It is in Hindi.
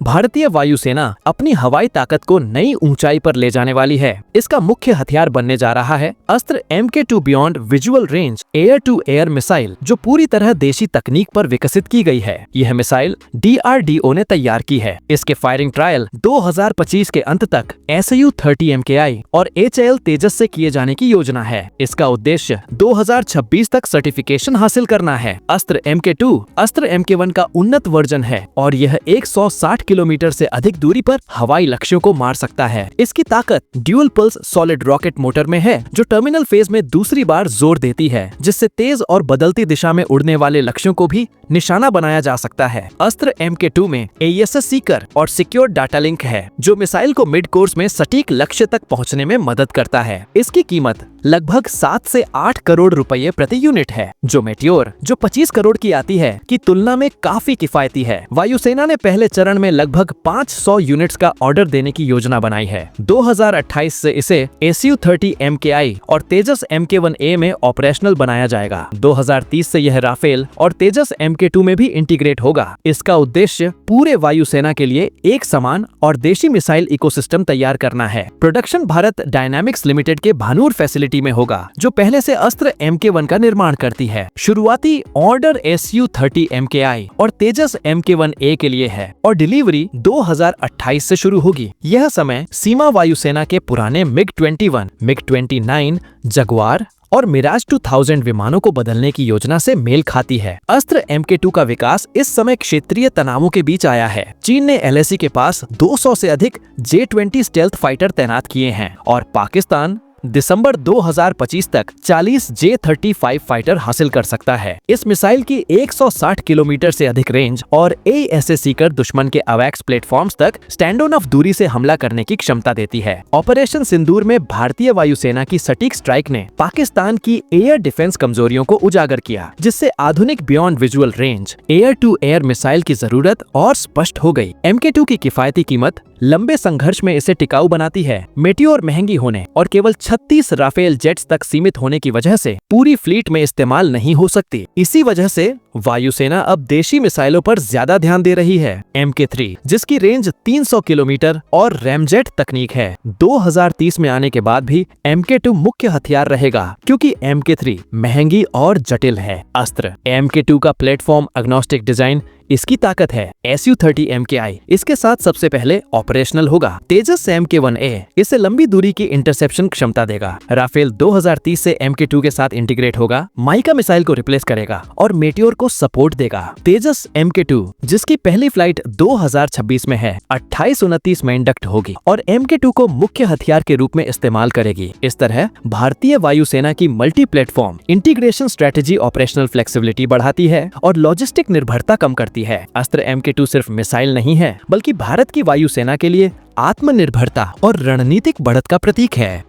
भारतीय वायुसेना अपनी हवाई ताकत को नई ऊंचाई पर ले जाने वाली है। इसका मुख्य हथियार बनने जा रहा है Astra MK2 beyond visual range air to air missile, जो पूरी तरह देशी तकनीक पर विकसित की गई है। यह मिसाइल DRDO ने तैयार की है। इसके फायरिंग ट्रायल 2025 के अंत तक SU-30 MKI और HAL तेजस से किए जाने की योजना है। इसका उद्देश्य 2026 तक सर्टिफिकेशन हासिल करना है। अस्त्र MK2 अस्त्र MK1 का उन्नत वर्जन है और यह 160 किलोमीटर से अधिक दूरी पर हवाई लक्ष्यों को मार सकता है। इसकी ताकत dual pulse solid rocket motor में है, जो टर्मिनल फेज में दूसरी बार जोर देती है, जिससे तेज और बदलती दिशा में उड़ने वाले लक्ष्यों को भी निशाना बनाया जा सकता है। अस्त्र MK2 में AESA सीकर और सिक्योर डाटा लिंक है, जो मिसाइल को मिड कोर्स में सटीक लक्ष्य तक पहुंचने में मदद करता है। इसकी कीमत लगभग 7 से 8 करोड़ रुपए प्रति यूनिट है, जो मेटियोर जो 25 करोड़ की आती है की तुलना में काफी किफायती है। वायुसेना ने पहले चरण में लगभग 500 यूनिट्स का ऑर्डर देने की योजना बनाई है। 2028 से इसे SU-30 MKI और तेजस MK1A में ऑपरेशनल बनाया जाएगा। 2030 से यह राफेल और तेजस MK2 में भी इंटीग्रेट होगा। इसका उद्देश्य पूरे वायुसेना के लिए एक समान और देशी मिसाइल इकोसिस्टम तैयार करना है। प्रोडक्शन भारत डायनामिक्स लिमिटेड के भानूर फैसिलिटी में होगा, जो पहले से अस्त्र MK1 का निर्माण करती है। शुरुआती ऑर्डर SU-30 MKI और तेजस MK1A के लिए है और डिलीवरी 2028 से शुरू होगी। यह समय सीमा वायुसेना के पुराने MiG-21, MiG-29, जगुआर और मिराज 2000 विमानों को बदलने की योजना से मेल खाती है। अस्त्र MK2 का विकास इस समय क्षेत्रीय तनावों के बीच आया है। चीन ने LAC के पास 200 से अधिक J-20 स्टेल्थ फाइटर तैनात किए हैं और पाकिस्तान दिसंबर 2025 तक 40 J-35 फाइटर हासिल कर सकता है। इस मिसाइल की 160 किलोमीटर से अधिक रेंज और AESA सीकर दुश्मन के अवैक्स प्लेटफॉर्म्स तक स्टैंड ऑन ऑफ दूरी से हमला करने की क्षमता देती है। ऑपरेशन सिंदूर में भारतीय वायुसेना की सटीक स्ट्राइक ने पाकिस्तान की एयर डिफेंस कमजोरियों को उजागर किया, जिससे आधुनिक beyond visual range air to air missile की जरूरत और स्पष्ट हो गई। MK2 की किफायती कीमत लंबे संघर्ष में इसे टिकाऊ बनाती है। मेटियोर महंगी होने और केवल 36 राफेल जेट्स तक सीमित होने की वजह से पूरी फ्लीट में इस्तेमाल नहीं हो सकती। इसी वजह से वायुसेना अब देशी मिसाइलों पर ज्यादा ध्यान दे रही है। MK3 जिसकी रेंज 300 किलोमीटर और रैमजेट तकनीक है, 2030 में आने के बाद भी MK2 मुख्य हथियार रहेगा, क्योंकि MK3 महंगी और जटिल है। अस्त्र MK2 का प्लेटफॉर्म अग्नोस्टिक डिजाइन इसकी ताकत है। SU-30 MKI इसके साथ सबसे पहले ऑपरेशनल होगा। तेजस MK1A इसे लंबी दूरी की इंटरसेप्शन क्षमता देगा। राफेल 2030 से MK2 के साथ इंटीग्रेट होगा, माइका मिसाइल को रिप्लेस करेगा और मेटियोर को सपोर्ट देगा। तेजस MK2 जिसकी पहली फ्लाइट 2026 में है, 28-29 में इंडक्ट होगी और MK2 को मुख्य हथियार के रूप में इस्तेमाल करेगी। इस तरह भारतीय वायुसेना की multi platform integration strategy operational flexibility बढ़ाती है और लॉजिस्टिक निर्भरता कम करती है। अस्त्र MK2 सिर्फ मिसाइल नहीं है, बल्कि भारत की वायुसेना के लिए आत्मनिर्भरता और रणनीतिक बढ़त का प्रतीक है।